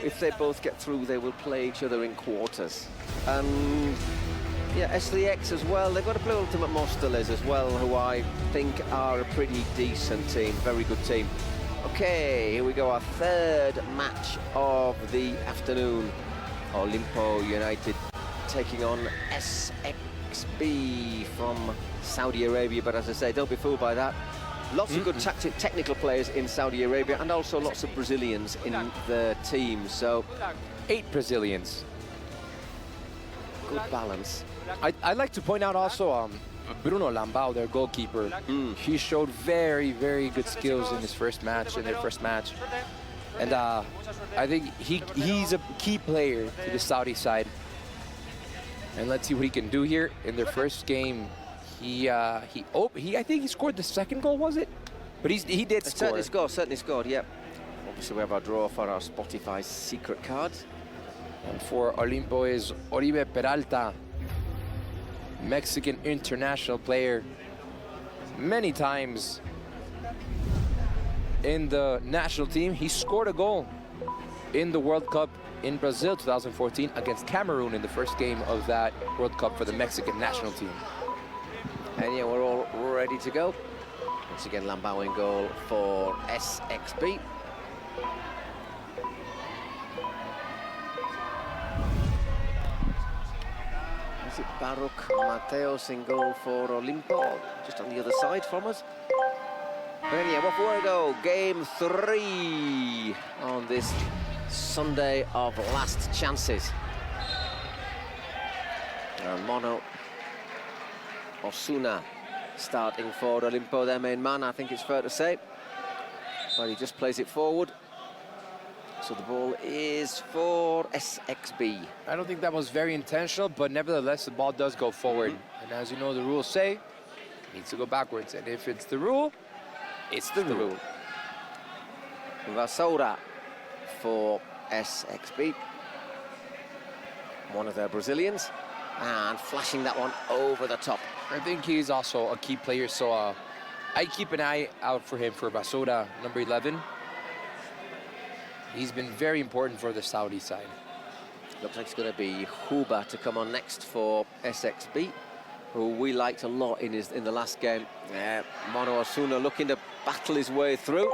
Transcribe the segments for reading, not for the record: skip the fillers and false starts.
if they both get through, they will play each other in quarters. And yeah, SLX as well. They've got to play Ultimate Mosteles as well, who I think are a pretty decent team, very good team. Okay, here we go, our third match of the afternoon. Olimpo United taking on SXB from Saudi Arabia, but as I say, don't be fooled by that. Lots of good technical players in Saudi Arabia, and also lots of Brazilians in the team. So 8 Brazilians. Good balance. I'd like to point out also Bruno Lambao, their goalkeeper. He showed very, very good skills in his first match, And I think he's a key player to the Saudi side. And let's see what he can do here in their first game. I think he scored the second goal, was it? But he did score. Certainly scored, yep. Obviously we have our draw for our Spotify secret cards. And for Olimpo is Oribe Peralta, Mexican international player, many times in the national team. He scored a goal in the World Cup in Brazil 2014 against Cameroon in the first game of that World Cup for the Mexican national team. And yeah, we're all ready to go. Once again, Lambao in goal for SXB. Is it Baruch Mateos in goal for Olimpo? Just on the other side from us. And yeah, off we go. Game 3 on this Sunday of last chances. And Mono Osuna starting for Olimpo, their main man, I think it's fair to say. But he just plays it forward. So the ball is for SXB. I don't think that was very intentional, but nevertheless, the ball does go forward. And as you know, the rules say, it needs to go backwards. And if it's the rule, it's the rule. Vassoura for SXB. One of their Brazilians. And flashing that one over the top. I think he's also a key player, so I keep an eye out for him for Vassoura, number 11. He's been very important for the Saudi side. Looks like it's going to be Huba to come on next for SXB, who we liked a lot in the last game. Mono Osuna looking to battle his way through.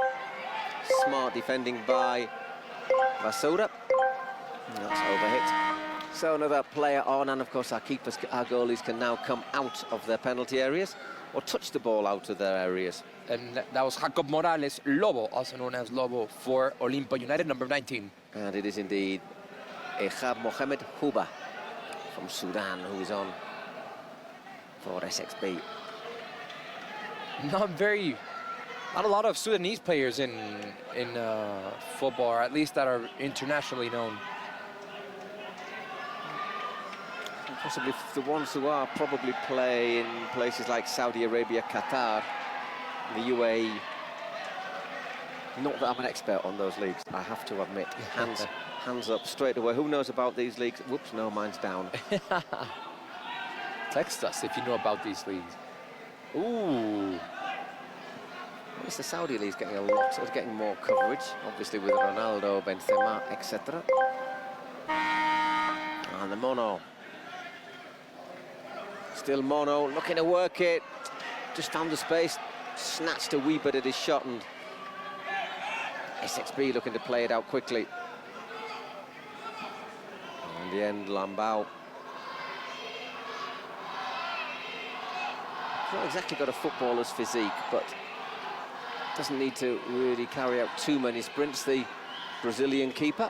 Smart defending by Vassoura. That's overhit. So another player on, and of course our keepers, our goalies can now come out of their penalty areas or touch the ball out of their areas. And that was Jacob Morales, Lobo, also known as Lobo, for Olimpo United, number 19. And it is indeed Ehab Mohamed Huba from Sudan, who is on for SXB. Not a lot of Sudanese players in football, or at least that are internationally known. Possibly the ones who are probably play in places like Saudi Arabia, Qatar, the UAE. Not that I'm an expert on those leagues, I have to admit. Hands up straight away. Who knows about these leagues? Whoops, no, mine's down. Text us if you know about these leagues. Ooh. I guess the Saudi league's getting more coverage, obviously with Ronaldo, Benzema, etc. And the Mono. Still Mono, looking to work it. Just found the space, snatched a wee bit at his shot, and SXB looking to play it out quickly. And in the end, Lambao. He's not exactly got a footballer's physique, but doesn't need to really carry out too many sprints, the Brazilian keeper.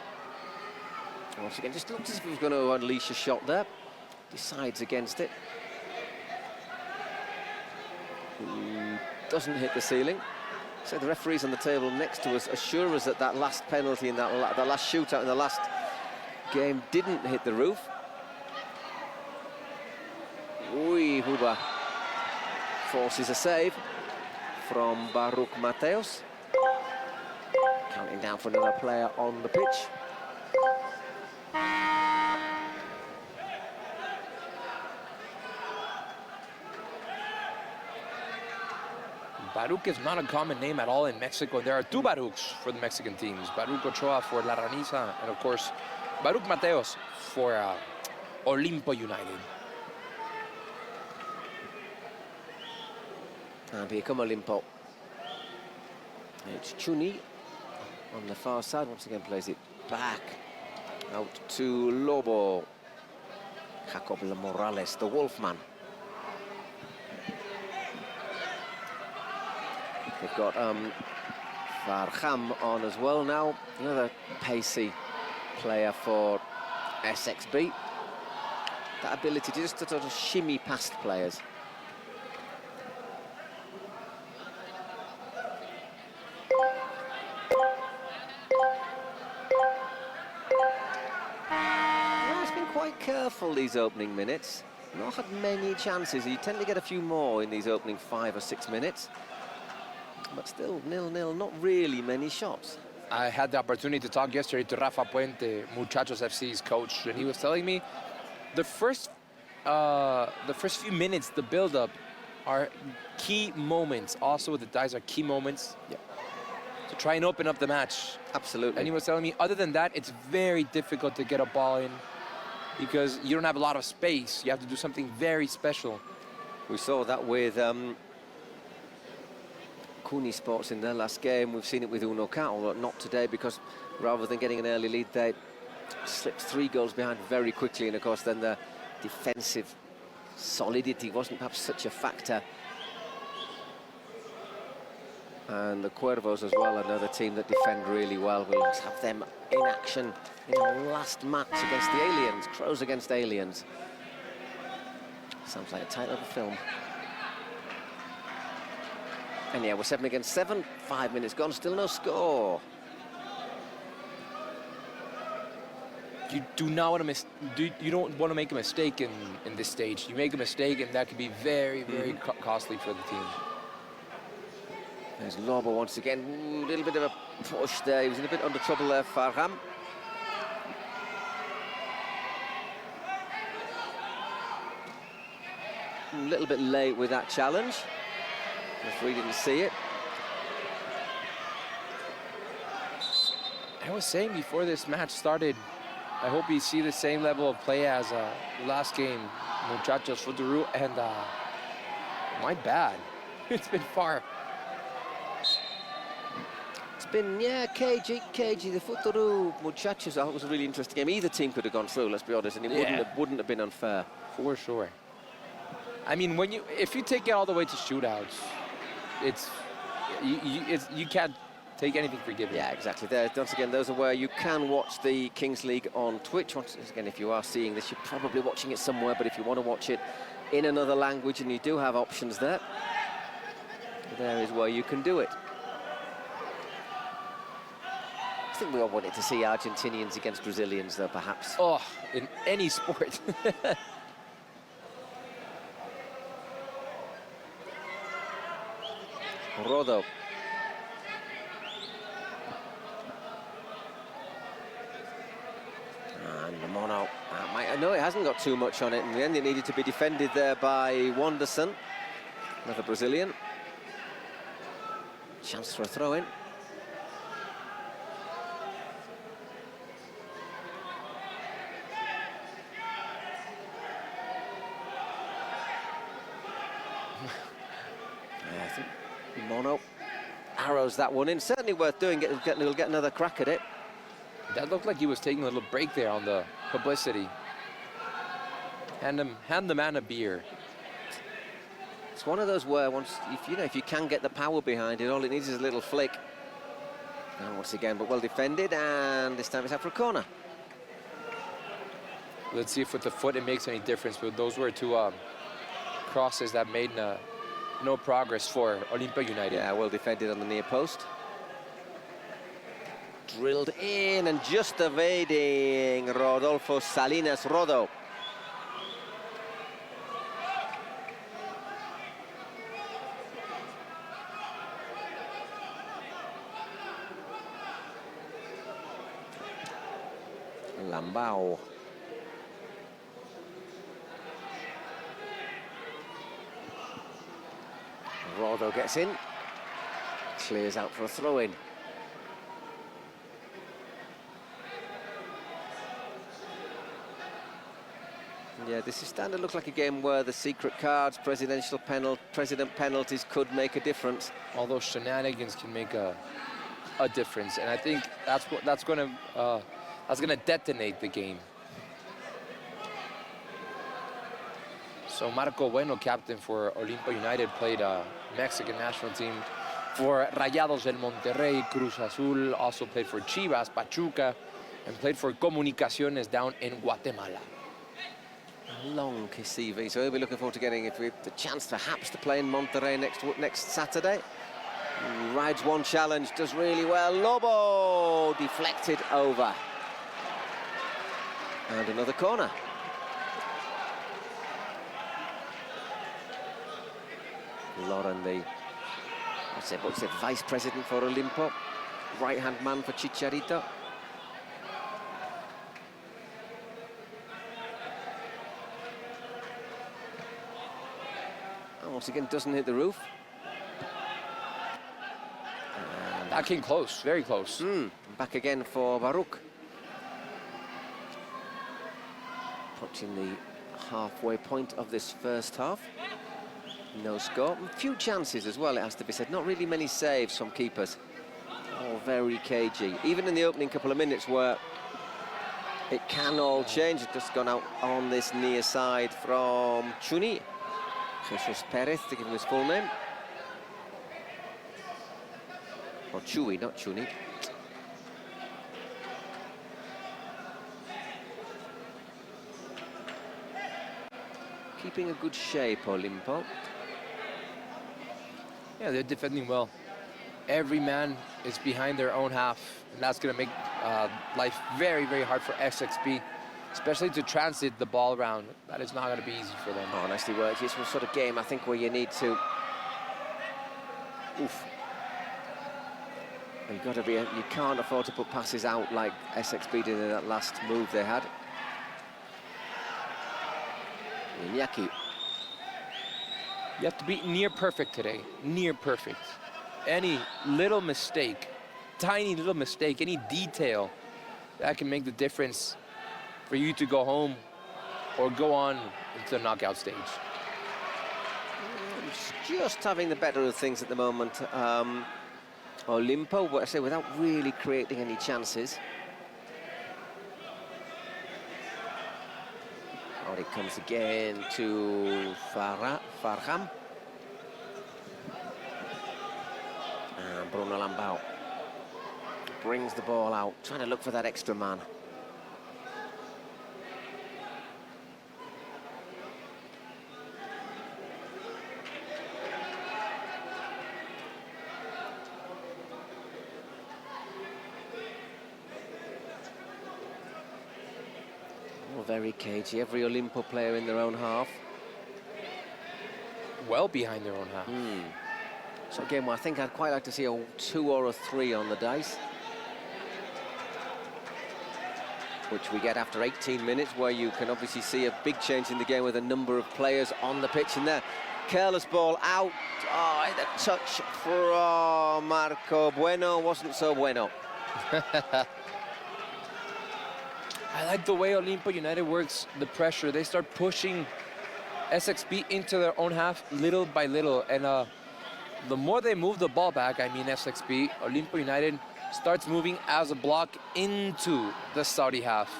Once again, just looks as if he was going to unleash a shot there. Decides against it. Doesn't hit the ceiling. So the referees on the table next to us assure us that that last penalty in the last shootout in the last game didn't hit the roof. Huba forces a save from Baruch Mateos. Counting down for another player on the pitch. Baruch is not a common name at all in Mexico. There are two Baruchs for the Mexican teams. Baruch Ochoa for La Raniza, and of course, Baruch Mateos for Olimpo United. And here come Olimpo. It's Chuni on the far side. Once again, plays it back out to Lobo. Jacob Morales, the Wolfman. They've got Farham on as well now. Another pacey player for SXB. That ability to just sort of shimmy past players. Well, it's been quite careful these opening minutes. Not had many chances. You tend to get a few more in these opening 5 or 6 minutes. But still, 0-0, not really many shots. I had the opportunity to talk yesterday to Rafa Puente, Muchachos FC's coach, and he was telling me the first few minutes, the build-up, are key moments. Also, the dice are key moments to try and open up the match. Absolutely. And he was telling me, other than that, it's very difficult to get a ball in because you don't have a lot of space. You have to do something very special. We saw that with Kuni Sports in their last game. We've seen it with Uno Cal, but not today, because rather than getting an early lead, they slipped 3 goals behind very quickly, and of course then the defensive solidity wasn't perhaps such a factor. And the Cuervos as well, another team that defend really well. We'll have them in action in the last match against the Aliens, Crows against Aliens. Sounds like a title of a film. And yeah, we're 7 against 7, 5 minutes gone, still no score. You do not want to you don't want to make a mistake in this stage. You make a mistake, and that could be very, very costly for the team. There's Lobo once again. Ooh, a little bit of a push there. He was in a bit under trouble there, Farham. A little bit late with that challenge. The referee didn't see it. I was saying before this match started, I hope we see the same level of play as last game, Muchachos Futuru, and my bad. It's been far. It's been, yeah, cagey, the Futuru Muchachos. I thought it was a really interesting game. Either team could have gone through, let's be honest, and it wouldn't have been unfair. For sure. I mean, if you take it all the way to shootouts, you can't take anything for given. Yeah, exactly. There, once again, those are where you can watch the Kings League on Twitch. Once again, if you are seeing this, you're probably watching it somewhere, but if you want to watch it in another language, and you do have options there, there is where you can do it. I think we all wanted to see Argentinians against Brazilians, though, perhaps. Oh, in any sport. Rodo. And the Mono. I know it hasn't got too much on it. In the end, it needed to be defended there by Wanderson, another Brazilian. Chance for a throw-in. I think Mono arrows that one in. Certainly worth doing. He'll get another crack at it. That looked like he was taking a little break there on the publicity. Hand the man a beer. It's one of those where if you can get the power behind it, all it needs is a little flick. And once again, but well defended, and this time it's out for a corner. Let's see if with the foot it makes any difference. But those were two crosses that made no progress for Olimpo United. Yeah, well defended on the near post. Drilled in and just evading Rodolfo Salinas Rodo. Lambao. Rodo gets in. clears out for a throw-in. Yeah, this is starting to look like a game where the secret cards, president penalties could make a difference. All those shenanigans can make a difference, and I think that's gonna detonate the game. So Marco Bueno, captain for Olimpo United, played Mexican national team for Rayados del Monterrey, Cruz Azul, also played for Chivas, Pachuca, and played for Comunicaciones down in Guatemala. Long CV, so he'll be looking forward to getting the chance perhaps to play in Monterrey next Saturday. Rides one challenge, does really well. Lobo deflected over. And another corner. Lauren, what's the vice president for Olimpo, right-hand man for Chicharito. And once again, doesn't hit the roof. And that came close, very close. Back again for Baruch. Approaching the halfway point of this first half. No score. A few chances as well, it has to be said. Not really many saves from keepers. All very cagey. Even in the opening couple of minutes where it can all change. It's just gone out on this near side from Chuni. Jesus Perez, to give him his full name. Or Chui, not Chuni. Keeping a good shape, Olimpo. Yeah, they're defending well. Every man is behind their own half, and that's going to make life very, very hard for SXB, especially to transit the ball around. That is not going to be easy for them. Oh, nicely worked. It's one sort of game, I think, where you need to... Oof. You've got to be... You can't afford to put passes out like SXB did in that last move they had. Iñaki. You have to be near perfect today, near perfect. Any little mistake, tiny little mistake, any detail, that can make the difference for you to go home or go on into the knockout stage. Just having the better of things at the moment. Olimpo, I say, without really creating any chances. Or it comes again to Farham. And Bruno Lambau brings the ball out, trying to look for that extra man. Very cagey, every Olimpo player in their own half. Well behind their own half. So again, well, I think I'd quite like to see a 2 or a 3 on the dice. Which we get after 18 minutes, where you can obviously see a big change in the game with a number of players on the pitch in there. Careless ball out. Oh, and a touch from Marco Bueno. Wasn't so bueno. I like the way Olimpo United works the pressure. They start pushing SXB into their own half little by little. And the more they move the ball back, I mean SXB, Olimpo United starts moving as a block into the Saudi half.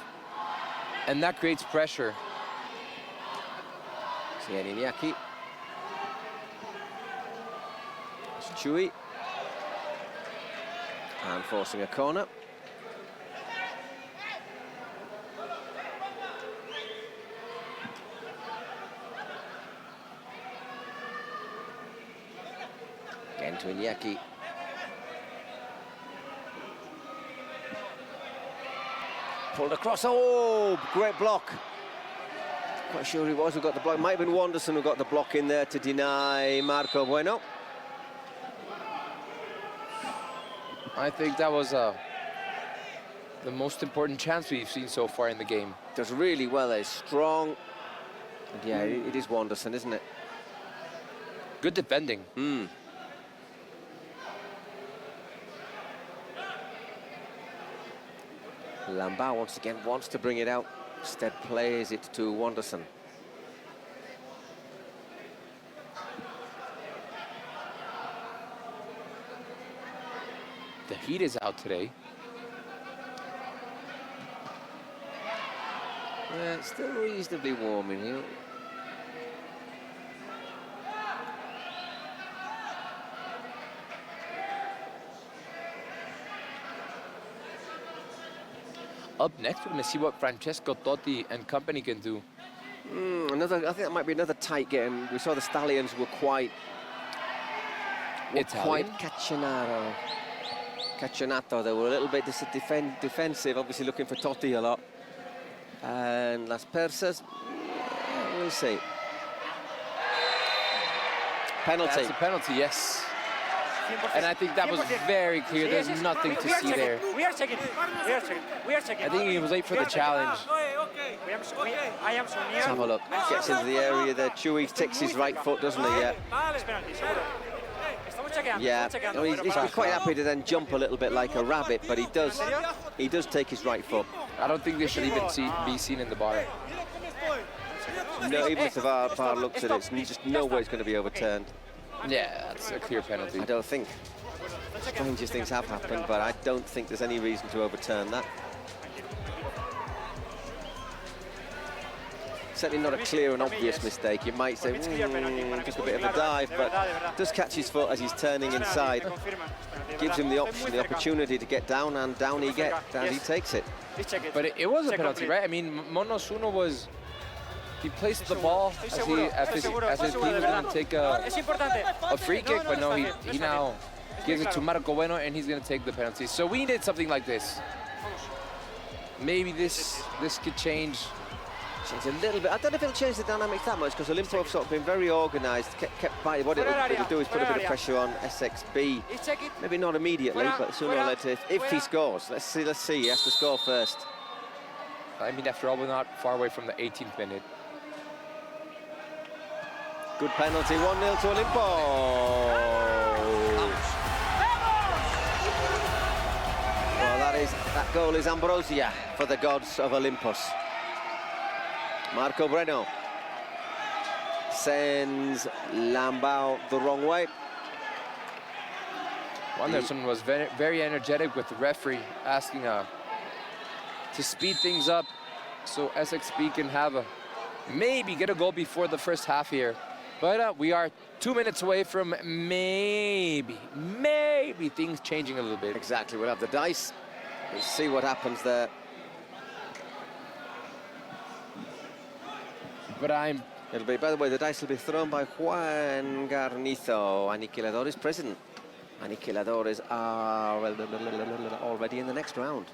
And that creates pressure. Iñaki. It's Chui. And forcing a corner. Again to Iñaki. Pulled across. Oh, great block. Quite sure he was who got the block. Might have been Wanderson who got the block in there to deny Marco Bueno. I think that was the most important chance we've seen so far in the game. Does really well there, strong. And yeah, it is Wanderson, isn't it? Good defending. Lambau once again wants to bring it out. Instead plays it to Wanderson. The heat is out today. Yeah, it's still reasonably warm in here. Up next, we're going to see what Francesco Totti and company can do. I think that might be another tight game. We saw the Stallions were quite Caccionato. They were a little bit defensive, obviously looking for Totti a lot. And Las Persas, we'll see. Penalty. That's a penalty, yes. And I think that was very clear. There's nothing to see there. We are checking. I think he was late for the challenge. Let's have a look. Gets into the area there. Chewy takes his right foot, doesn't he? Yeah. No, he's quite happy to then jump a little bit like a rabbit, but he does take his right foot. I don't think this should even be seen in the bar. No, even if the VAR looks at it, just no way it's going to be overturned. Yeah, that's a clear penalty. I don't think. Strangest things have happened, but I don't think there's any reason to overturn that. Certainly not a clear and obvious mistake. You might say, just a bit of a dive, but does catch his foot as he's turning inside. Gives him the option, the opportunity to get down, and down he takes it. But it was a penalty, right? I mean, Monosuno was... He placed the ball as his team was going to take a free kick, but no, he now gives it to Marco Bueno, and he's going to take the penalty. So we needed something like this. Maybe this could change a little bit. I don't know if it'll change the dynamics that much, because Olimpo have sort of been very organised, kept by what it'll do is put a bit of pressure on SXB. Maybe not immediately, but sooner or later, if he scores. Let's see. He has to score first. I mean, after all, we're not far away from the 18th minute. Good penalty, 1-0 to Olimpo. Well, that goal is ambrosia for the gods of Olympus. Marco Bueno sends Lambau the wrong way. Wanderson was very, very energetic with the referee, asking to speed things up so SXB can have maybe get a goal before the first half here. But we are 2 minutes away from maybe things changing a little bit. Exactly, we'll have the dice. We'll see what happens there. But It'll be, by the way, the dice will be thrown by Juan Garnizo, Aniquiladores president. Aniquiladores are already in the next round.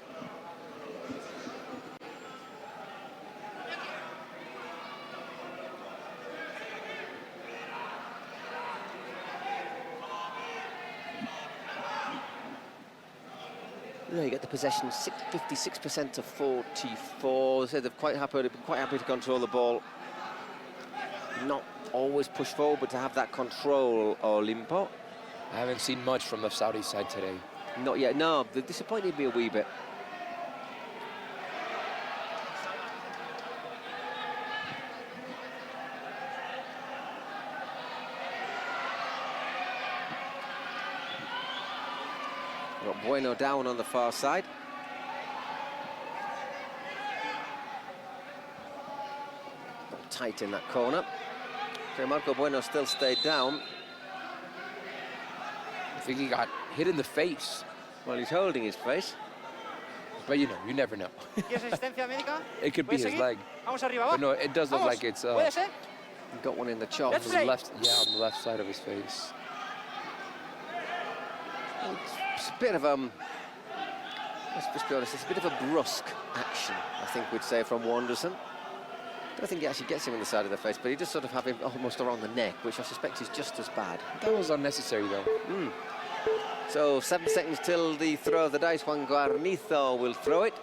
Yeah, you get the possession, 56% to 44. So they're quite happy to control the ball. Not always push forward, but to have that control, Olimpo. I haven't seen much from the Saudi side today. Not yet, no. They disappointed me a wee bit. Got Bueno down on the far side. Tight in that corner. So Marco Bueno still stayed down. I think he got hit in the face. Well, he's holding his face. But you know, you never know. It could be his leg. But no, it does look like it's... Got one in the chop. On the left, on the left side of his face. It's a bit of let's just be honest, it's a bit of a brusque action, I think we'd say, from Wanderson. I don't think he actually gets him in the side of the face, but he just sort of have him almost around the neck, which I suspect is just as bad. That was unnecessary, though. So 7 seconds till the throw of the dice. Juan Guarnizo will throw it.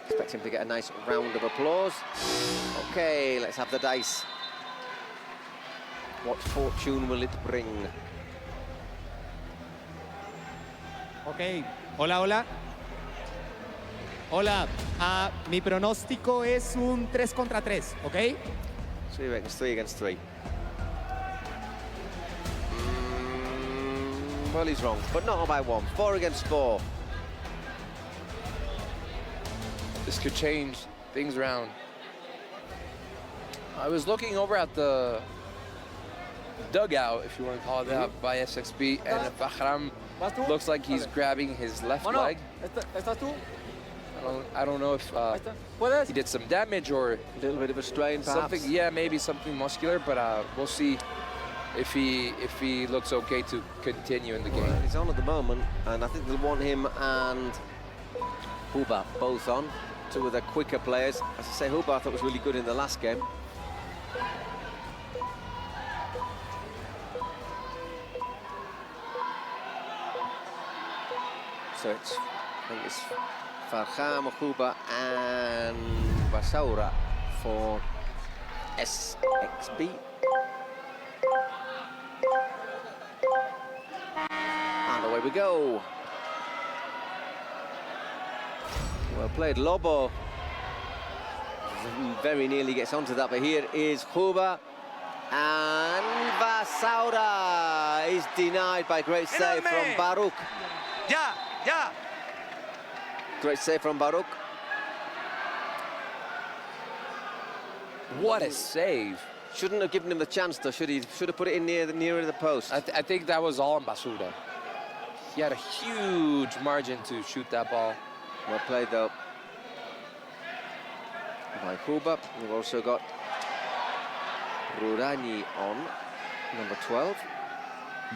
Expect him to get a nice round of applause. Okay, let's have the dice. What fortune will it bring? Okay, hola, hola. Hola, mi pronóstico es un 3 contra 3, ¿ok? So he reckons 3 against 3. Well, he's wrong, but not by 1. 4 against 4. This could change things around. I was looking over at the dugout, if you want to call it that, by SXB, and Bahram looks like he's grabbing his left leg. I don't know if he did some damage or A little bit of a strain, perhaps. something. Yeah, maybe something muscular, but we'll see if he looks okay to continue in the game. He's on at the moment, and I think they'll want him and Huba both on. 2 of the quicker players. As I say, Huba I thought was really good in the last game. So I think it's Farham, Huba and Basaura for SXB. And away we go. Well played, Lobo. Very nearly gets onto that, but here is Huba. And Basaura is denied by great save from Baruch. Yeah. Great save from Baruch. What a save! Shouldn't have given him the chance, though, should he? Should have put it in nearer the post. I think that was all on Basura. He had a huge margin to shoot that ball. Well played, though, by Huba. We've also got Rurani on, number 12.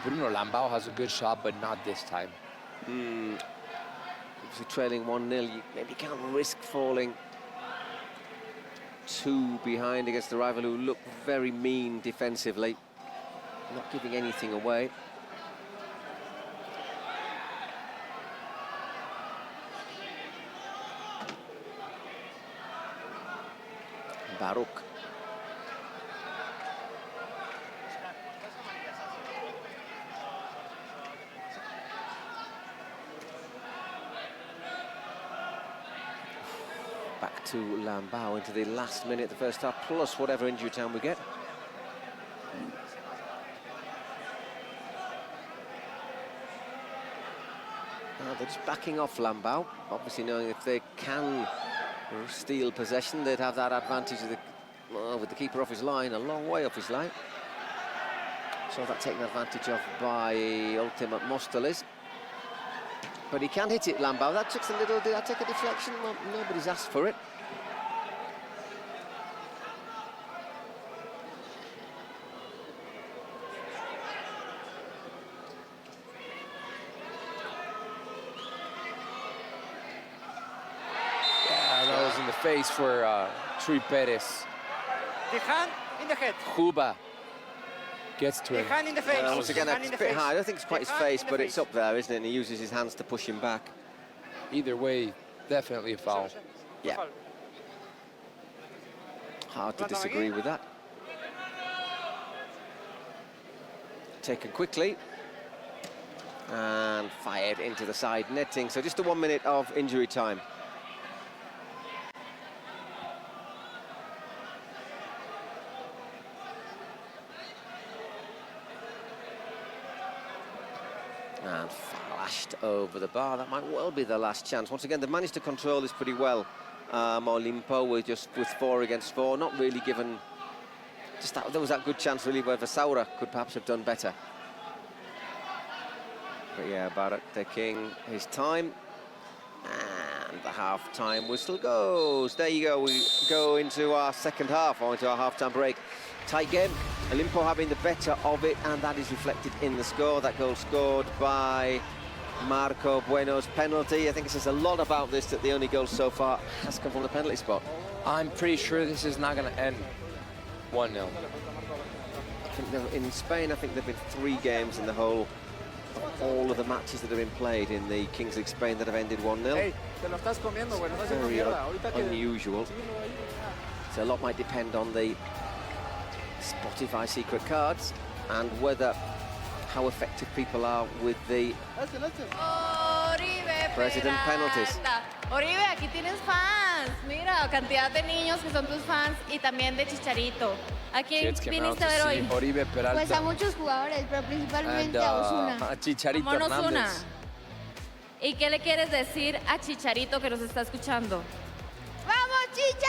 Bruno Lambao has a good shot, but not this time. Obviously trailing 1-0, you maybe can't risk falling 2 behind against the rival who look very mean defensively, not giving anything away. Baruch. Back to Lambao into the last minute of the first half, plus whatever injury time we get. Now they're just backing off Lambao, obviously knowing if they can steal possession, they'd have that advantage of with the keeper off his line, a long way off his line. So that's taken advantage of by Ultimate Mosteles. But he can hit it, Lambao. That took a little, did that take a deflection? Well, nobody's asked for it. Yeah, that was in the face for Chuy Perez. The hand in the head. Huba gets to The him. hand in the face. Once again, Hand in it's a the bit face. high. I don't think it's quite his The hand face, in the but it's face. up there, isn't it? And he uses his hands to push him back. Either way, definitely a foul. Yeah. Hard to disagree with that. Taken quickly. And fired into the side netting. So just a 1 minute of injury time. And flashed over the bar. That might well be the last chance. Once again, they've managed to control this pretty well. Olimpo with 4 against 4, not really given. Just that, there was that good chance really where Vasaura could perhaps have done better. But yeah, Barak taking his time. And the half-time whistle goes. There you go. We go into our second half, or into our half-time break. Tight game. Olimpo having the better of it, and that is reflected in the score. That goal scored by Marco Bueno's penalty. I think it says a lot about this that the only goal so far has come from the penalty spot. I'm pretty sure this is not going to end 1-0. I think in Spain, I think there have been 3 games in the whole of all of the matches that have been played in the Kings League Spain that have ended 1-0. Very unusual. So a lot might depend on the Spotify secret cards and how effective people are with the President penalties. Oribe, aquí tienes fans. Mira, cantidad de niños que son tus fans y también de Chicharito. ¿A quién Kids came out viniste to a ver see hoy? Oribe Peralta Pues a muchos jugadores, pero and principalmente a Osuna. Chicharito Monos Una. Hernández. ¿Y qué le quieres decir a Chicharito que nos está escuchando? ¡Vamos, Chicha!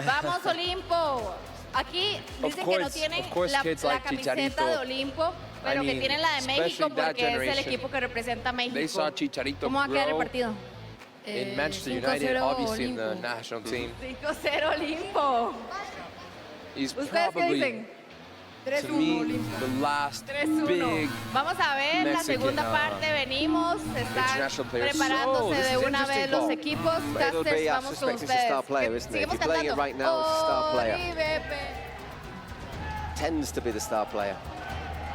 Vamos, Olimpo. Aquí dicen que no tienen of course, la kids la like camiseta Chicharito. de Olimpo, pero I que mean, tienen la de México especially that porque es el generation. equipo que representa a They México. saw Chicharito ¿Cómo va a quedar el grow partido? in Manchester 5-0 United, obviously in the Olimpo. national team. 5-0 Olimpo. He's ¿Ustedes qué probably, dicen? to me, the last 3-1. big Vamos a ver la Mexican, segunda parte. Venimos. Están international players. preparándose this de is una vez interesting, los Paul. equipos. It'll Casters, be, I vamos con suspect it's a ustedes. star player, isn't it? If Seguimos you're playing it cantando. right now, it's a star player. Oribe, Tends to be the star player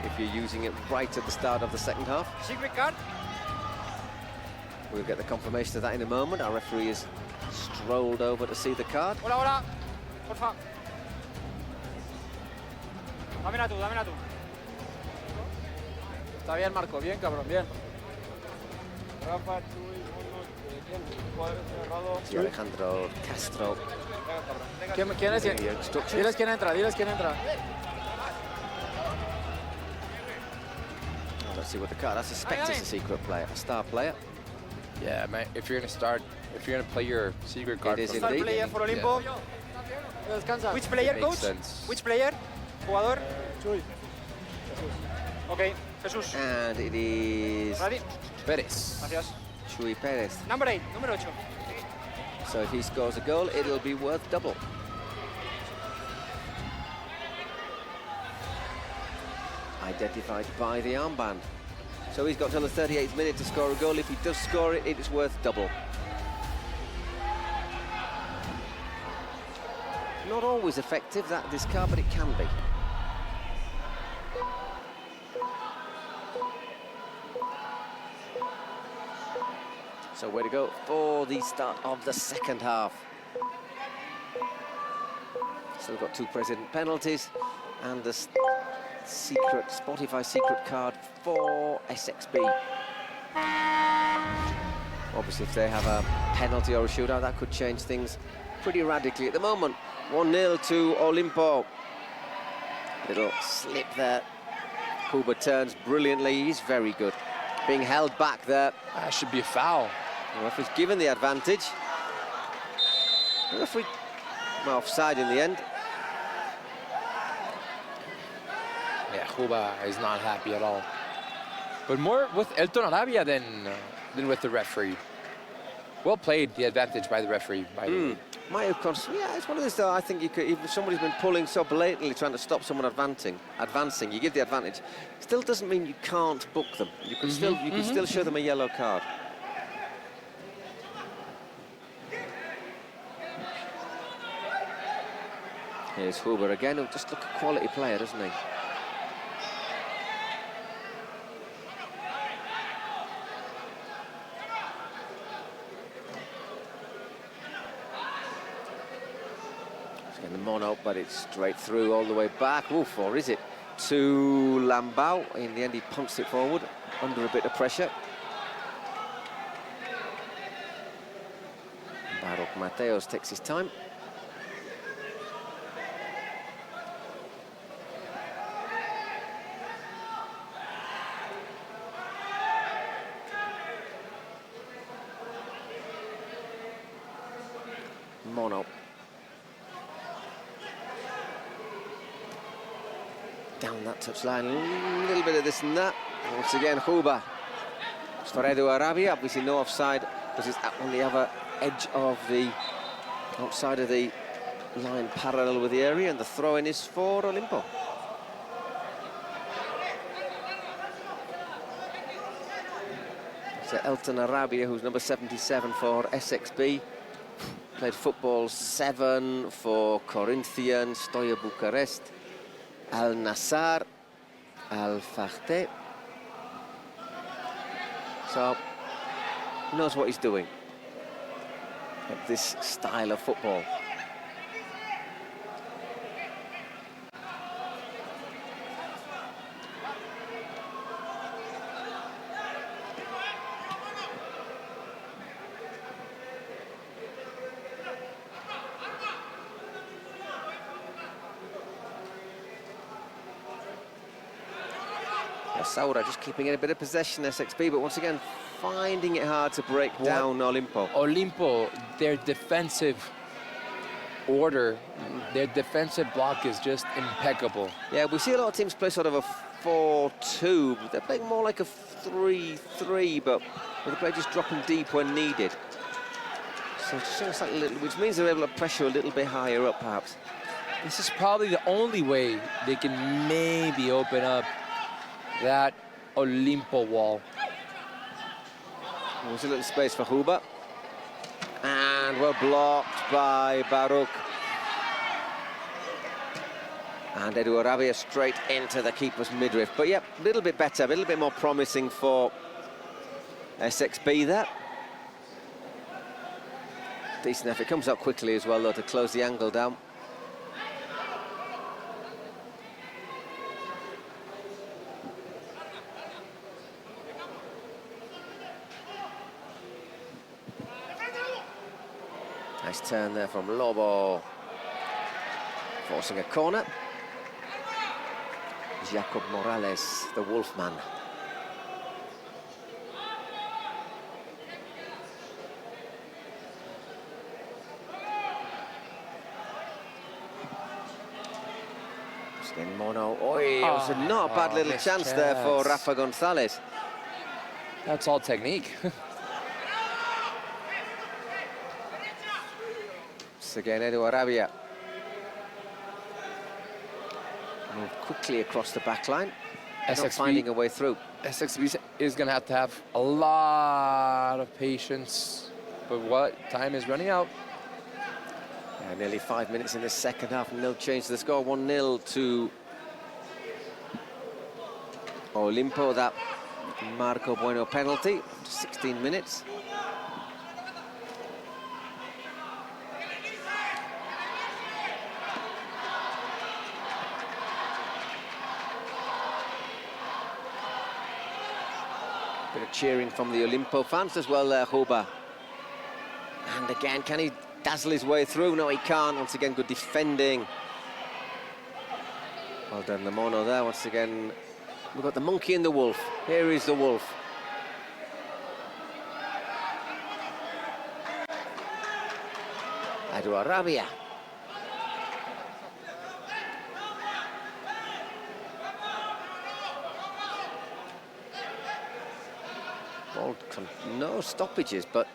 if you're using it right at the start of the second half. Secret card. We'll get the confirmation of that in a moment. Our referee has strolled over to see the card. Hola, hola. Porfa. Dámela tú, dámela tú. Está bien, Marco. Bien, cabrón, bien. Rafa, Chuy, ¿quién? Cuadro cerrado. Sí, Alejandro Castro. ¿Quién es? The instructions. Diles quién entra, diles quién entra. Let's see what the card. I suspect it's a secret player, a star player. Yeah, man, if you're gonna play your secret card is from Star the indeed. player beginning, for Olimpo. yeah, Descansa. Which player, it makes coach? sense. Which player? Jugador. Chuy. Ok, Jesús. And it is Ready? Perez. Gracias. Chuy Perez. Number 8, número 8. So if he scores a goal, it'll be worth double. Identified by the armband. So he's got till the 38th minute to score a goal. If he does score it, it's worth double. Not always effective, this card, but it can be. So way to go for the start of the second half. Still got 2 present penalties and the secret Spotify secret card for SXB. Obviously, if they have a penalty or a shootout, that could change things pretty radically. At the moment, 1-0 to Olimpo. Little slip there. Huber turns brilliantly. He's very good. Being held back there. That should be a foul. The referee's given the advantage. The referee, well, offside in the end. Yeah, Juba is not happy at all. But more with Elton Arabia than with the referee. Well played, the advantage by the referee, by the way. Might have yeah, it's one of those though. I think you could, if somebody's been pulling so blatantly trying to stop someone advancing, you give the advantage. Still doesn't mean you can't book them. You can still show them a yellow card. Here's Huber again, who just look a quality player, doesn't he? The mono, but it's straight through all the way back. Oof, or is it to Lambau? In the end, he punts it forward under a bit of pressure. Baroque Mateos takes his time. Mono. Down that touchline, a little bit of this and that. Once again, Huber. Sforedo Arabia, obviously no offside, because it's on the other edge of the outside of the line, parallel with the area, and the throw-in is for Olimpo. So Elton Arabia, who's number 77 for SXB, played football 7 for Corinthians, Steaua Bucharest, Al Nassr, Al Fateh. So, he knows what he's doing at this style of football. Saura just keeping it a bit of possession, SXB, but once again, finding it hard to break down Olimpo. Olimpo, their defensive order, their defensive block is just impeccable. Yeah, we see a lot of teams play sort of a 4-2, but they're playing more like a 3-3, but they play just dropping deep when needed. So it's just like a little, which means they're able to pressure a little bit higher up, perhaps. This is probably the only way they can maybe open up that Olimpo wall. There's a little space for Huber. And well blocked by Baruch. And Edu Arabia straight into the keeper's midriff. But yeah, a little bit better, a little bit more promising for SXB there. Decent effort. Comes up quickly as well, though, to close the angle down. Nice turn there from Lobo. Forcing a corner. Jacob Morales, the Wolfman. In Mono. Oh, it was not a bad little chance there for Rafa Gonzalez. That's all technique. Once again, Edu Arabia. Move quickly across the back line. Not finding a way through. SXB is going to have a lot of patience. But what? Time is running out. Yeah, nearly 5 minutes in the second half. No change to the score. 1-0 to Olimpo. That Marco Bueno penalty. 16 minutes. Bit of cheering from the Olimpo fans as well there, Huber. And again, can he dazzle his way through? No, he can't. Once again, good defending. Well done, the Mono there. Once again, we've got the monkey and the wolf. Here is the wolf. Edu Arabia. No stoppages, but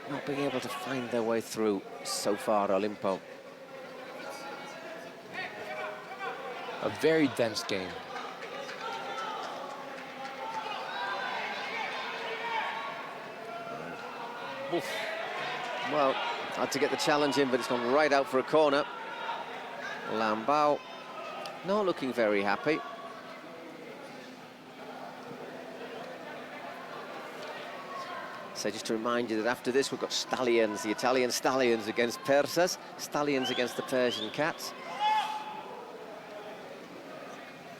not being able to find their way through so far, Olimpo. A very dense game. Oof. Well, had to get the challenge in, but it's gone right out for a corner. Lambao not looking very happy. So just to remind you that after this we've got Stallions, the Italian Stallions against Persas, Stallions against the Persian Cats.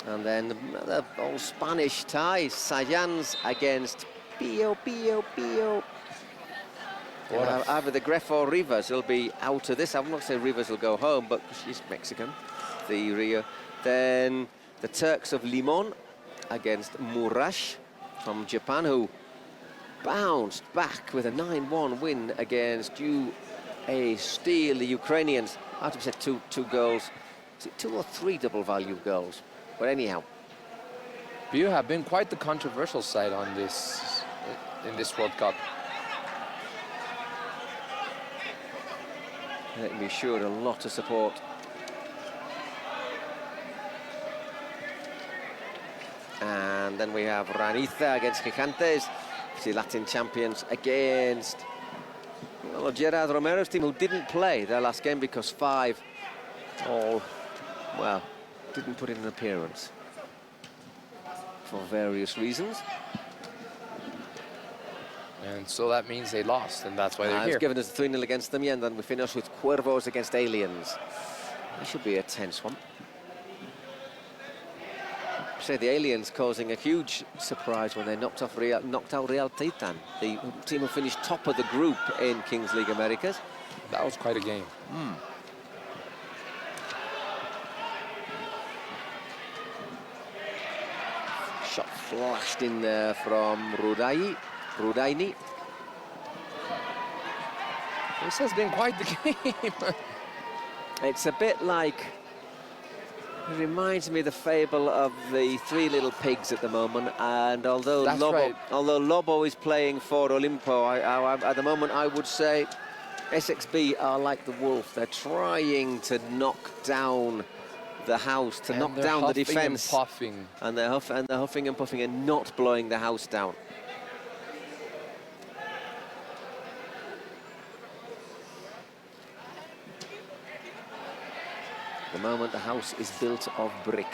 And then the old Spanish tie, Sayans against Pio. Either the Gref or Rivas will be out of this. I'm not saying Rivas will go home, but she's Mexican, the Rio. Then the Turks of Limon against Murash from Japan, who bounced back with a 9-1 win against UA Steel, the Ukrainians. I have to say two goals. Is it 2 or 3 double value goals? But anyhow. You have been quite the controversial side on this, in this World Cup. Let me sure a lot of support. And then we have Raniza against Gigantes, the Latin champions, against Gerard Romero's team, who didn't play their last game because 5 all, well, didn't put in an appearance for various reasons. And so that means they lost, and that's why they're here. It's given us 3-0 against them, yeah, and then we finish with Cuervos against Aliens. This should be a tense one. Say the Aliens causing a huge surprise when they knocked out Real Titan, the team who finished top of the group in Kings League Americas. That was quite a game. flashed in there from Rudaini. This has been quite the game. It's a bit like, it reminds me of the fable of the three little pigs at the moment. And although That's Lobo, right. although Lobo is playing for Olimpo, at the moment I would say SXB are like the wolf. They're trying to knock down the house, to knock down the defence. And they're huffing. And they're huffing and puffing and not blowing the house down. At the moment, the house is built of brick.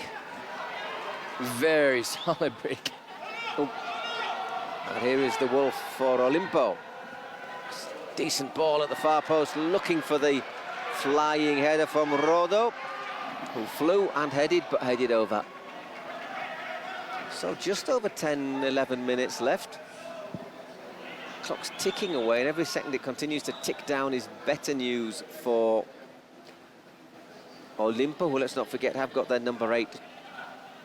Very solid brick. Oh. And here is the wolf for Olimpo. Decent ball at the far post, looking for the flying header from Rodo, who flew and headed, but headed over. So just over 10, 11 minutes left. Clock's ticking away, and every second it continues to tick down is better news for Olimpo, who, let's not forget, have got their number 8,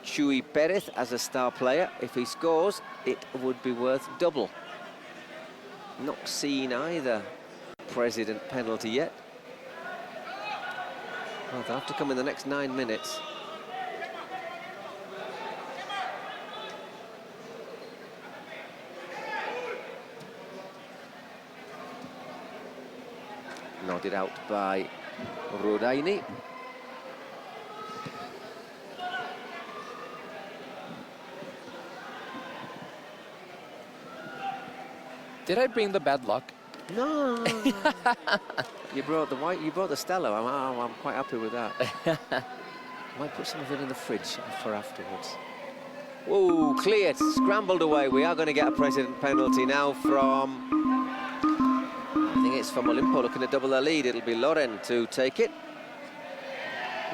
Chuy Perez, as a star player. If he scores, it would be worth double. Not seen either president penalty yet. Well, they'll have to come in the next 9 minutes. Nodded out by Rudaini. Did I bring the bad luck? No. You brought the white. You brought the Stella. I'm quite happy with that. Might put some of it in the fridge for afterwards. Whoa, cleared, scrambled away. We are going to get a president penalty now from, I think it's from Olimpo, looking to double their lead. It'll be Loren to take it.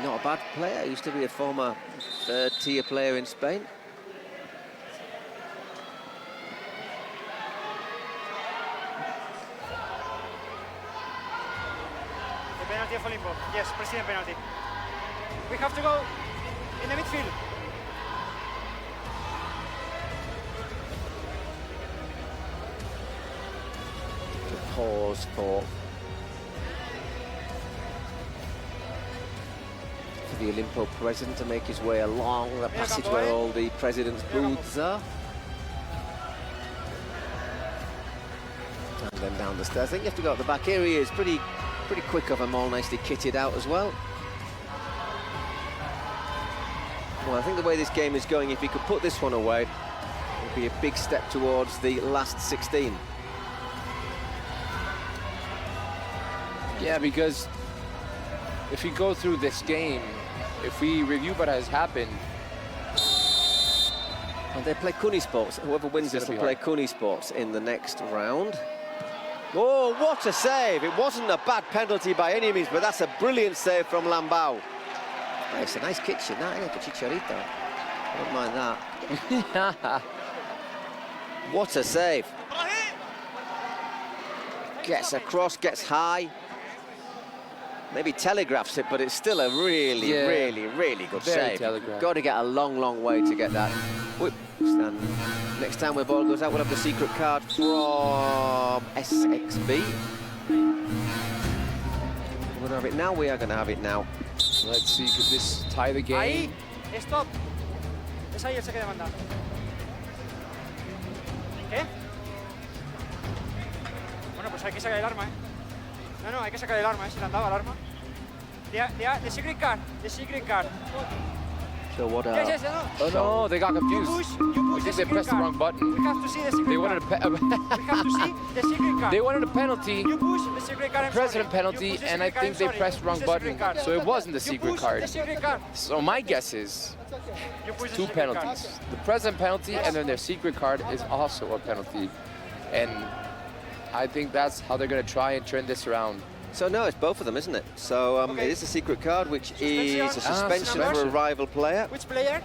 Not a bad player. Used to be a former third-tier player in Spain. Penalty of Olimpo. Yes, president penalty. We have to go in the midfield. To pause for the Olimpo president to make his way along the passage where all the president's booths are. And then down the stairs. I think you have to go up the back. Here he is, pretty quick of them, all nicely kitted out as well. Well, I think the way this game is going, if he could put this one away, it would be a big step towards the last 16. Yeah, because if you go through this game, if we review what has happened... And they play Kuni Sports. Whoever wins this will play Kuni Sports in the next round. Oh, what a save! It wasn't a bad penalty by any means, but that's a brilliant save from Lambao. Oh, it's a nice kitchen, that, isn't it, for Chicharito? I don't mind that. What a save! Gets across, gets high. Maybe telegraphs it, but it's still a really, really good save. Got to get a long, long way to get that. Whoops, and next time the ball goes out, we'll have the secret card from SXB. We're going to have it now. We are going to have it now. Let's see, could this tie the game? Ahí, stop. Es ahí el saque de banda. ¿Qué? Bueno, pues hay que sacar el arma, No, hay que sacar el arma, Se le han dado el arma. The secret card. The secret card. So what Yes, Oh no, they got confused. You I push think the they pressed the wrong button. We have to see the secret They card. wanted We have to see the secret card. They wanted a penalty, You push the secret card. I'm president sorry. penalty, You push the and I secret card, think I'm they sorry. pressed You the wrong push the secret button, card. so it wasn't the You secret push card. the secret card. So my guess is You push the 2 secret penalties. card. The president penalty and then their secret card is also a penalty. And I think that's how they're going to try and turn this around. So no, it's both of them, isn't it? So it is a secret card, which is a suspension for a rival player. Which player?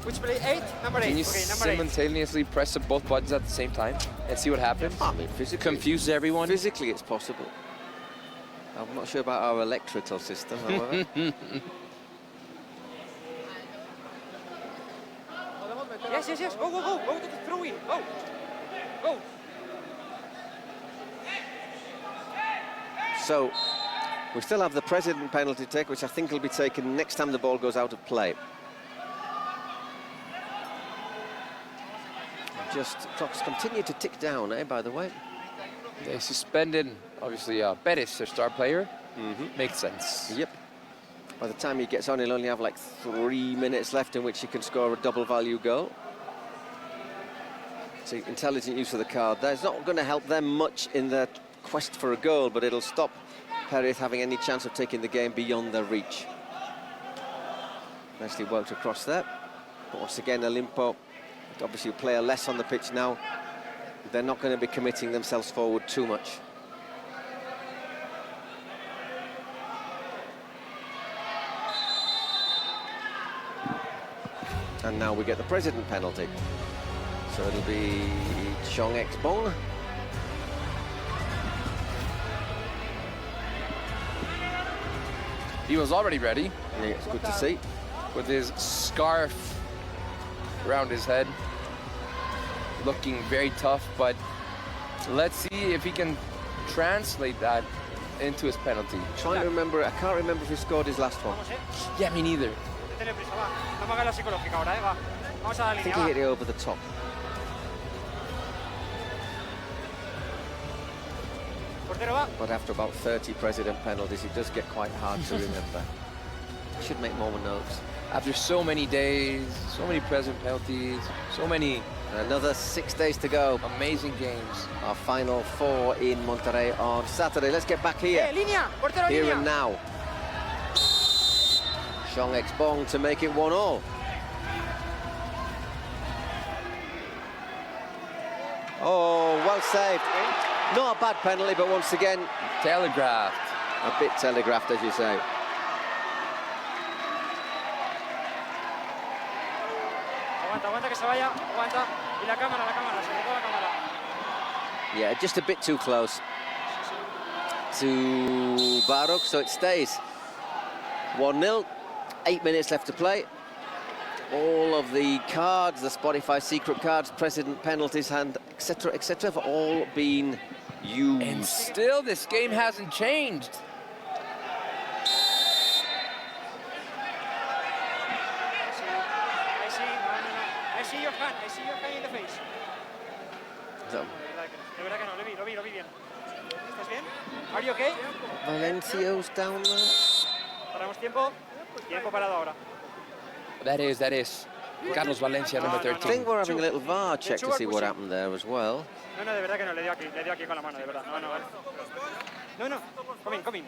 Which player? 8? Number 8. Can you Okay, number 8. simultaneously press both buttons at the same time and see what happens? I mean, physically, Confuse everyone? Physically, it's possible. I'm not sure about our electrical system, however. Yes? Yes, yes, yes. Go, go, go. Go to the throw-in. Go. Go. So we still have the President penalty take, which I think will be taken next time the ball goes out of play. Just clocks continue to tick down, by the way. They suspended, obviously, Perez, their star player. Makes sense. Yep. By the time he gets on, he'll only have like 3 minutes left in which he can score a double value goal. So intelligent use of the card there. It's not going to help them much in their quest for a goal, but it'll stop Perez having any chance of taking the game beyond their reach. Nicely worked across there. But once again, Olimpo, obviously a player less on the pitch now. They're not going to be committing themselves forward too much. And now we get the President penalty. So it'll be SHONGXBONG. He was already ready. Yeah, it's good to see. With his scarf around his head. Looking very tough, but let's see if he can translate that into his penalty. Trying to remember, I can't remember if he scored his last one. Yeah, me neither. Métele prisa, va. No me hagas la psicológica ahora, va. Vamos a la I think línea, he hit va. it over the top. Portero, va. But after about 30 President penalties, it does get quite hard to remember. Should make more notes. After so many days, so many present penalties, so many Another 6 days to go. amazing games. Our final 4 in Monterrey on Saturday. Let's get back here. Línea. Portero, Here línea. and now. SHONGXBONG to make it 1-1. Oh, well saved. Not a bad penalty, but once again, Telegraphed. a bit telegraphed, as you say. Aguanta, aguanta que se vaya. Aguanta. Y la cámara, sobre todo la cámara. Yeah, just a bit too close to Baruch, so it stays 1-0. 8 minutes left to play. All of the cards, the Spotify secret cards, President penalties, and etc., have all been used. And still, this game hasn't changed. I see your hand. I see your hand in the face. So, De verdad que no. Lo vi bien. ¿Estás bien? Are you okay? Valencio's down there. Paramos tiempo. Tiempo parado ahora. That is. Carlos Valencia, number I 13. think we're having a little VAR check to see what happened there as well. No, de verdad que no. Le dio aquí con la mano, de verdad. No, vale. No. Come in.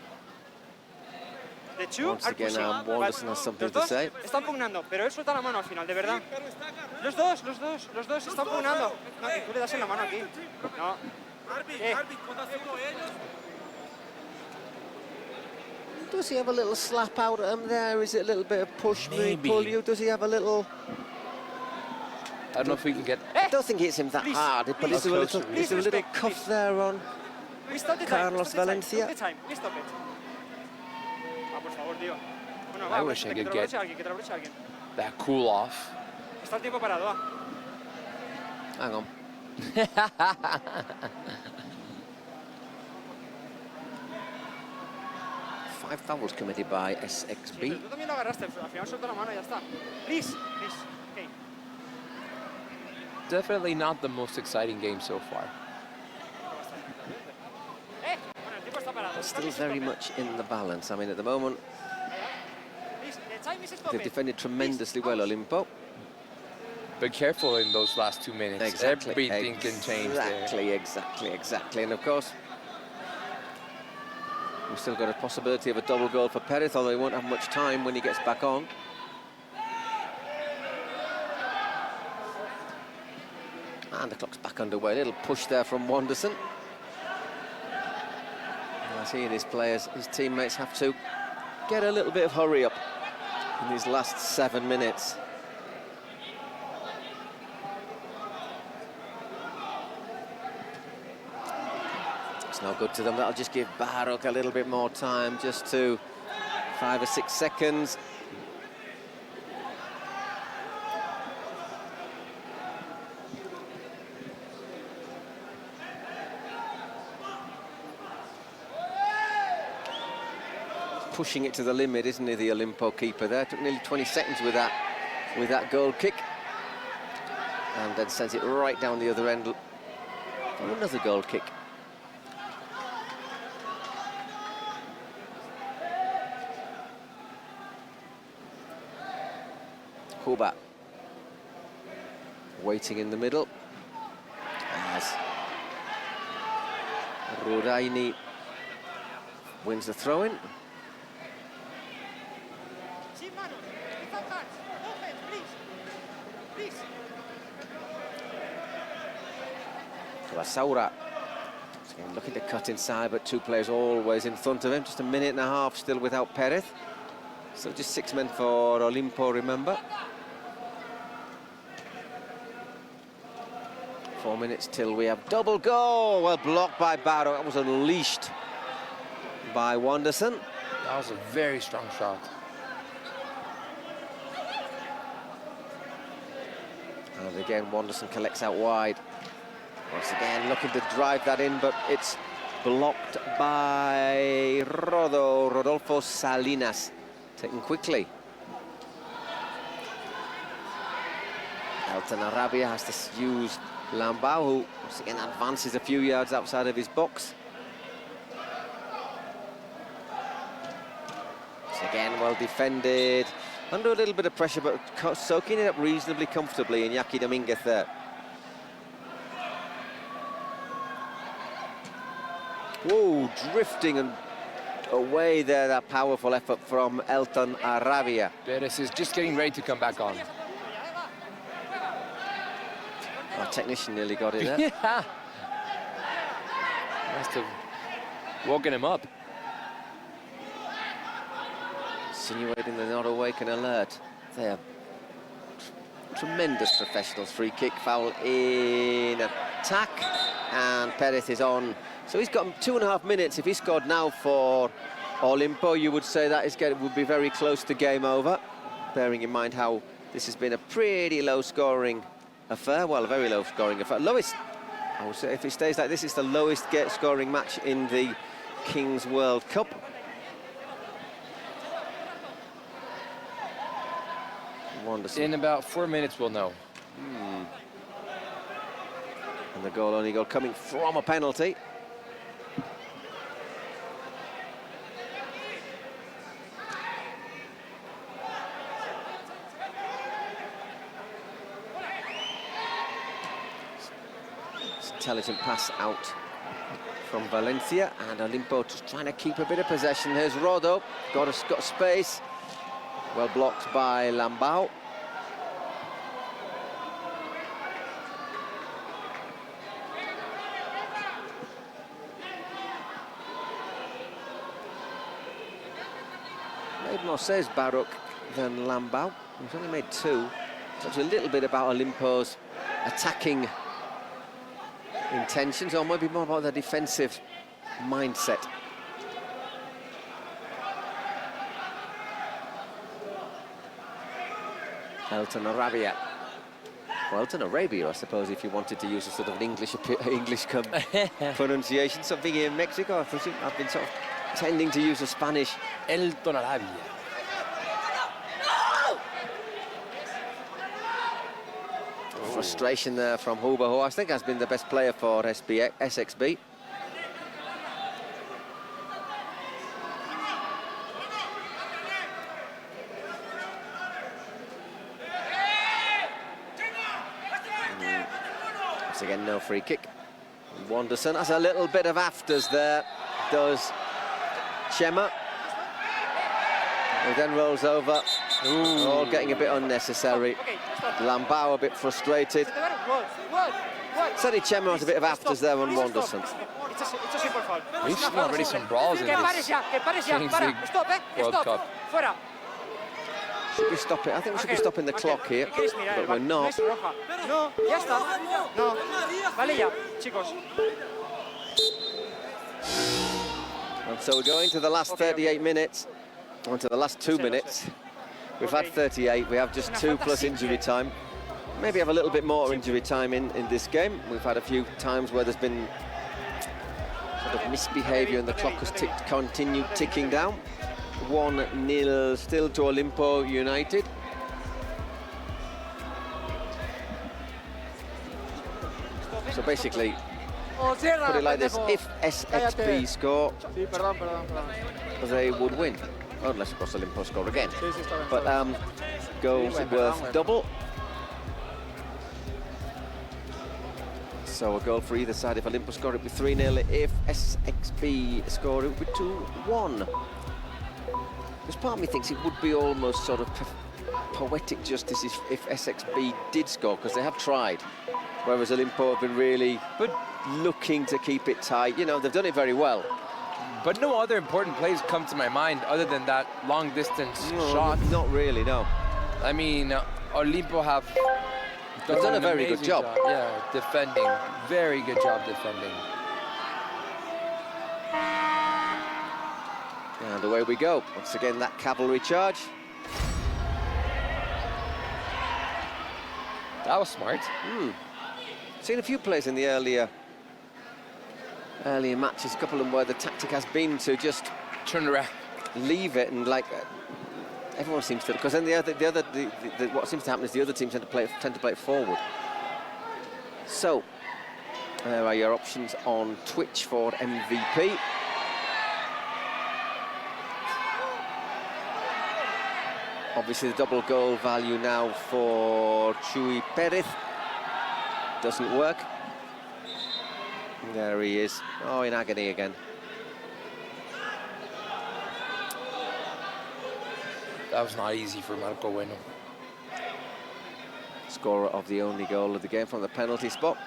The two Once are again, pushing. Wanderson has something Los to dos say. están pugnando, pero él suelta la mano al final, de verdad. Los dos están pugnando. No, y tú le das en la mano aquí. No. Does he have a little slap out at him there? Is it a little bit of push me, Maybe. pull you? Does he have a little... I don't know if we can get... I don't think it hits him that Please, hard, but please. is there a little, Please is there a little respect, cuff please. there on... Please stop the Carlos time. Valencia. Stop the time. Please stop it. Por favor, tío. Bueno, I wish I que could te lo get- aproveche alguien, que te lo aproveche alguien. that cool off. Está el tiempo parado, va. Hang on. 5 fouls committed by Sí, pero SXB. tú también lo agarraste, al final suelta la mano y ya está. Please. Okay. Definitely not the most exciting game so far. Bueno, el tiempo está parado. Still very much in the balance. I mean, at the moment, Please, the time is stopped. they've defended tremendously well, Olimpo. But careful in those last 2 minutes. Exactly. Everything can change there. Exactly. And of course, we've still got a possibility of a double goal for Perez, although he won't have much time when he gets back on. And the clock's back underway. A little push there from Wanderson. As he and his players, his teammates have to get a little bit of hurry up in these last 7 minutes. It's no good to them. That'll just give Baruch a little bit more time, just to 5 or 6 seconds. pushing it to the limit, isn't he, the Olimpo keeper there? Took nearly 20 seconds with that goal kick. And then sends it right down the other end. Oh, another goal kick. Huba waiting in the middle as Ruraini wins the throw-in. Saura looking to cut inside, but two players always in front of him. Just a minute and a half still without Perez. So just 6 men for Olimpo, remember. 4 minutes till we have double goal. Well blocked by Barrow. That was unleashed by Wanderson. That was a very strong shot. And again, Wanderson collects out wide. Once again, looking to drive that in, but it's blocked by Rodolfo Salinas. Taken quickly. Elton Arabia has to use Lambao, who once again advances a few yards outside of his box. Once again, well defended. Under a little bit of pressure, but soaking it up reasonably comfortably in Iñaki Dominguez there. Whoa, drifting and away there, that powerful effort from Elton Arabia. Perez is just getting ready to come back on. Our technician nearly got it there. Yeah. Must have woken him up. Insinuating they're not awake and alert. They are tremendous professionals. Free kick, foul in attack, and Perez is on. So he's got 2.5 minutes. If he scored now for Olimpo, you would say that would be very close to game over, bearing in mind how this has been a pretty low-scoring affair. Well, a very low-scoring affair. Lowest, I would say, if it stays like this, it's the lowest scoring match in the Kings World Cup. Wanderson. In about 4 minutes, we'll know. And the only goal coming from a penalty. Intelligent pass out from Valencia, and Olimpo just trying to keep a bit of possession. Here's Rodo, got space, well blocked by Lambao. Made more saves Baruch than Lambao. He's only made 2. Talks a little bit about Olimpo's attacking intentions, or maybe more about the defensive mindset. Elton Arabia. Well, Elton Arabia, I suppose, if you wanted to use a sort of an English pronunciation. Something here in Mexico, I've been sort of tending to use a Spanish. Elton Arabia. Frustration there from Huba, who I think has been the best player for SXB. Once again, no free kick. Wanderson has a little bit of afters there, does Chema. Who then rolls over. Ooh. All getting a bit unnecessary. Lambao a bit frustrated. Certainly Chema has a bit of afters there on Wanderson. We've seen already some brawls in this Kings League World Cup. Should we stop it? I think we should be stopping the clock here, but we're not. No, ya está. No. Vale ya, chicos. And so we're going to the last 38 minutes, onto the last 2 minutes. We've had 38, we have just 2 plus injury time. Maybe have a little bit more injury time in this game. We've had a few times where there's been sort of misbehaviour and the clock has continued ticking down. 1-0 still to Olimpo United. So basically, put it like this, if SXB score, they would win. Unless, of course, Olimpo score again. But goals worth double. So a goal for either side. If Olimpo score, it would be 3-0. If SXB score, it would be 2-1. Because part of me thinks it would be almost sort of poetic justice if SXB did score, because they have tried. Whereas Olimpo have been really looking to keep it tight. You know, they've done it very well. But no other important plays come to my mind other than that long distance shot. Not really, no. I mean, Olimpo have They've done a very good amazing job. Yeah, defending. Very good job defending. And away we go. Once again, that cavalry charge. That was smart. Seen a few plays in the earlier matches, a couple of them where the tactic has been to just Turn around. leave it and like everyone seems to, because then what seems to happen is the other teams tend to play it forward. So there are your options on Twitch for MVP. Obviously the double goal value now for Chuy Perez doesn't work. There he is. Oh, in agony again. That was not easy for Marco Bueno. Scorer of the only goal of the game from the penalty spot.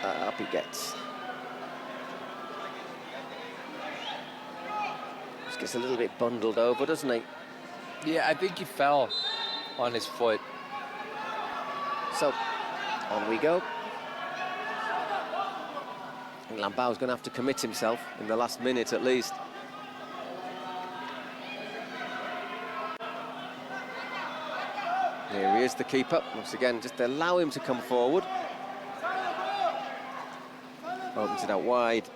Up he gets. Just gets a little bit bundled over, doesn't he? Yeah, I think he fell on his foot. So, on we go. And Lambao's going to have to commit himself in the last minute at least. Here he is, the keeper. Once again, just allow him to come forward. Opens it out wide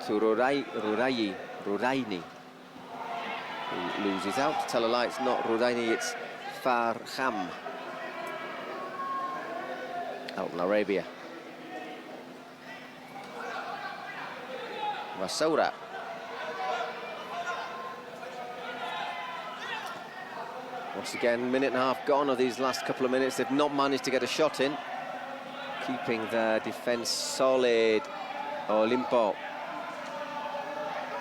to Ruraini. Who loses out. Tell a lie, it's not Ruraini, it's Farham. Out in Arabia. Rasoura. Once again, minute and a half gone of these last couple of minutes. They've not managed to get a shot in. Keeping their defence solid. Olimpo.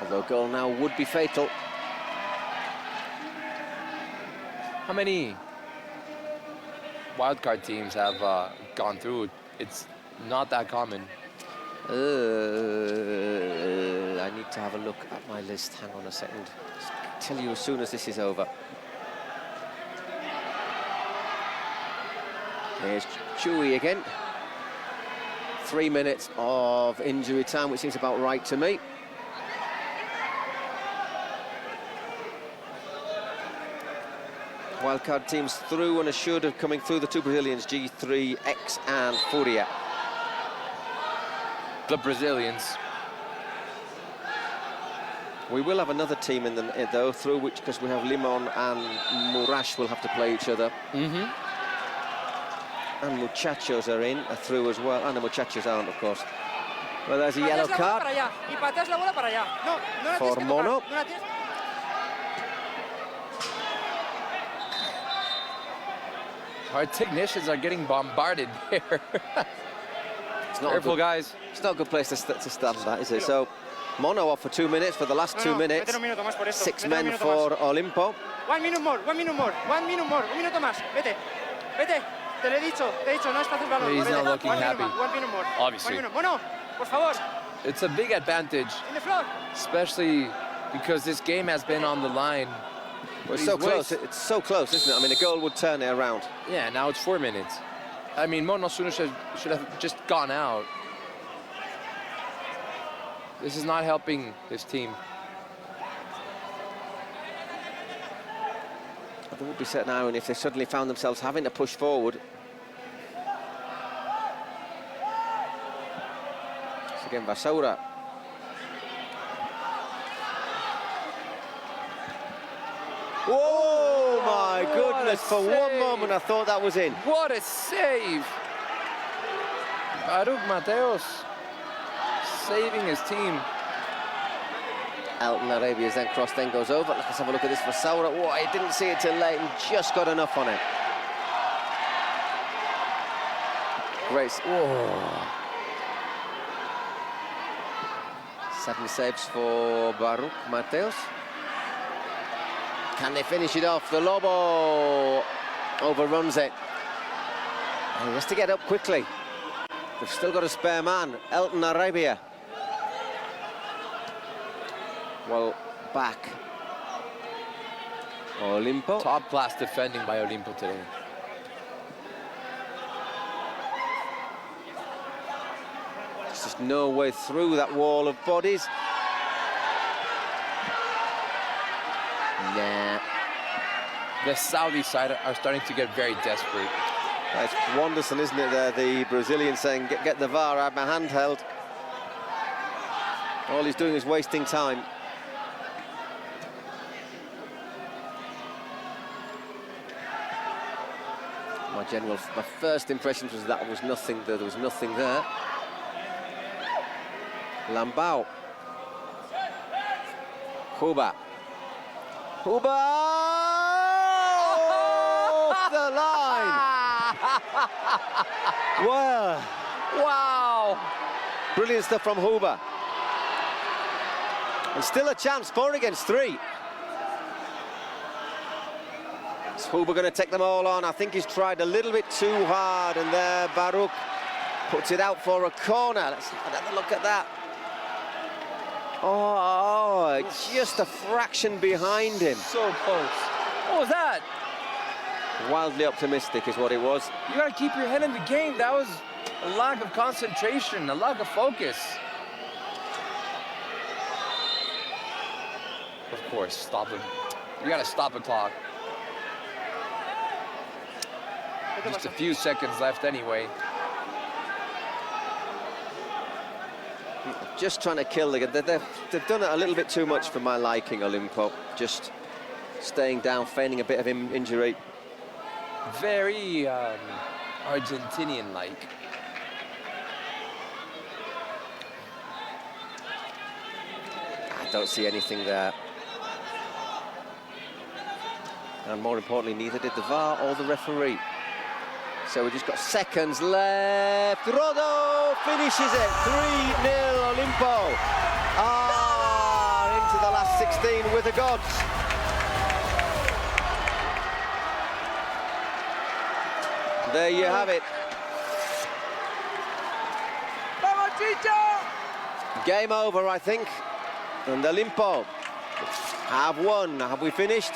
Although a goal now would be fatal. How many wildcard teams have gone through? It's not that common. I need to have a look at my list. Hang on a second. I'll tell you as soon as this is over. There's Chuy again. 3 minutes of injury time, which seems about right to me. Wildcard teams through and assured of coming through, the two Brazilians, G3, X and Furia. The Brazilians. We will have another team in the though through which, because we have Limon and Murash will have to play each other. And Muchachos are through as well. And the Muchachos aren't, of course. Well, there's a yellow card for Mono. Our technicians are getting bombarded here. It's not Careful, guys. It's not a good place to stand that, is it? So, Mono off for 2 minutes for the last 2 minutes. 6 men for Olimpo. 1 minute more, 1 minute more, 1 minute more, un minuto más. Vete, vete. Te lo he dicho, no es fácil el balón. He's not looking happy. 1 minute more. Obviously. 1 minute. Mono, por favor. It's a big advantage, In the floor. especially because this game has been on the line. Well, it's so close. It's so close, isn't it? I mean, a goal would turn it around. Yeah, now it's 4 minutes. I mean, Mono should have just gone out. This is not helping this team. There would be certain irony if they suddenly found themselves having to push forward. again, Basaura. Oh my goodness, for one moment I thought that was in. What a save! Baruch Mateos saving his team. Elton Arabia's then cross then goes over. Let's have a look at this for Saura. Oh, he didn't see it till late and just got enough on it. Great. Oh. 7 saves for Baruch Mateos. Can they finish it off? The Lobo overruns it. And he has to get up quickly. They've still got a spare man, Elton Arabia. Well, back. Olimpo. Top class defending by Olimpo today. There's just no way through that wall of bodies. Nah. The Saudi side are starting to get very desperate. It's Wanderson, isn't it, there? The Brazilian saying, get the VAR, I have my hand held. All he's doing is wasting time. My first impression was that there was nothing there. Lambao. Huba. Huba! Off the line! Well, Wow! brilliant stuff from Huba. And still a chance, 4 against 3. Is Huba going to take them all on? I think he's tried a little bit too hard, and there Baruch puts it out for a corner. Let's have another look at that. Oh, just a fraction behind him. So close. What was that? Wildly optimistic is what it was. You gotta keep your head in the game. That was a lack of concentration, a lack of focus. Of course, stop it. You gotta stop the clock. Just a few seconds left anyway. Just trying to kill the game. They've done it a little bit too much for my liking, Olimpo. Just staying down, feigning a bit of injury. Very Argentinian-like. I don't see anything there. And more importantly, neither did the VAR or the referee. So we just got seconds left. Rodo finishes it. 3-0 Olimpo. Into the last 16 with the gods. There you have it. Game over, I think. And Olimpo have won. Have we finished?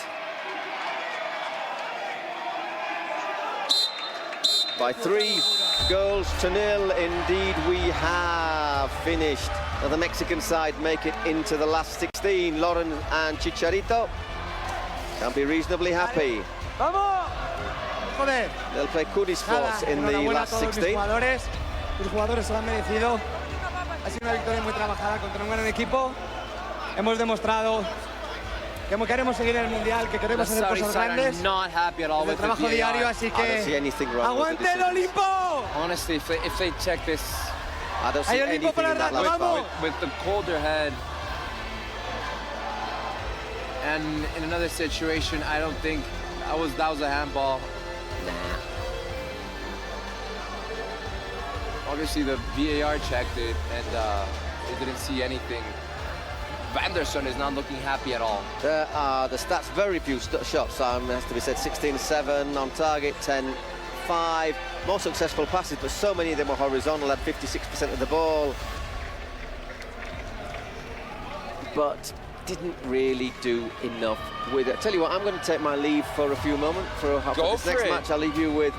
By 3-0. Indeed, we have finished. Now the Mexican side make it into the last 16. Lauren and Chicharito can be reasonably happy. They'll play Cudi Sports in the last 16. Los jugadores se lo han merecido. Ha sido una victoria muy trabajada contra un gran equipo. Hemos demostrado que queremos seguir en el Mundial, que queremos hacer cosas grandes. Not happy at all with the trabajo diario, así I don't see que anything wrong with the ¡aguante el decisions. Olimpo! Honestly, if they check this I don't see Hay Olimpo anything para in that rato, last vamos. foul. with the colder head, and in another situation, I don't think that was a handball. Nah. Obviously, the VAR checked it, and they didn't see anything. Vanderson is not looking happy at all. There are the stats, very few shots, has to be said. 16-7 on target, 10-5. More successful passes, but so many of them were horizontal, had 56% of the ball. But didn't really do enough with it. Tell you what, I'm going to take my leave for a few moments. For this next match, I'll leave you with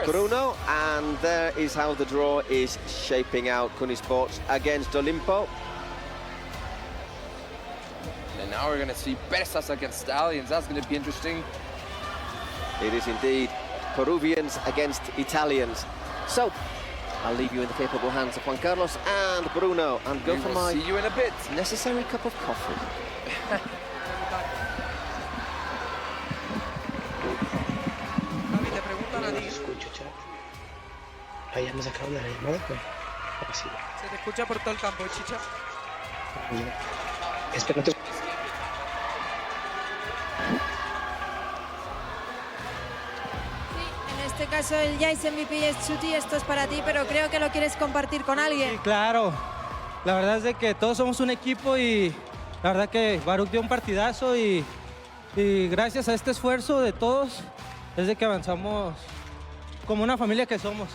Bruno. And there is how the draw is shaping out. Cudi Sports against Olimpo. And now we're going to see Persas against Stallions. That's going to be interesting. It is indeed. Peruvians against Italians. So, I'll leave you in the capable hands of Juan Carlos and Bruno, and go We for will my see you in a bit. necessary cup of coffee. Javi, te preguntan a No ti. te escucho, chat. Ahí me sacado la llamada, pues. Así. Se te escucha por todo el campo, Chicha. Espera, no te... En este caso el Jais MVP es Chuti, esto es para ti, pero creo que lo quieres compartir con alguien. Sí, claro. La verdad es de que todos somos un equipo y la verdad que Baruch dio un partidazo y gracias a este esfuerzo de todos es de que avanzamos como una familia que somos.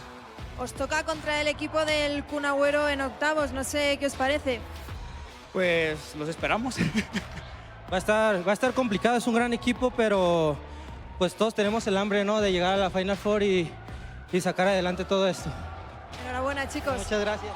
Os toca contra el equipo del Kun Agüero en octavos, no sé qué os parece. Pues los esperamos. va a estar complicado, es un gran equipo, pero pues todos tenemos el hambre, ¿no?, de llegar a la Final Four y sacar adelante todo esto. Enhorabuena, chicos. Muchas gracias.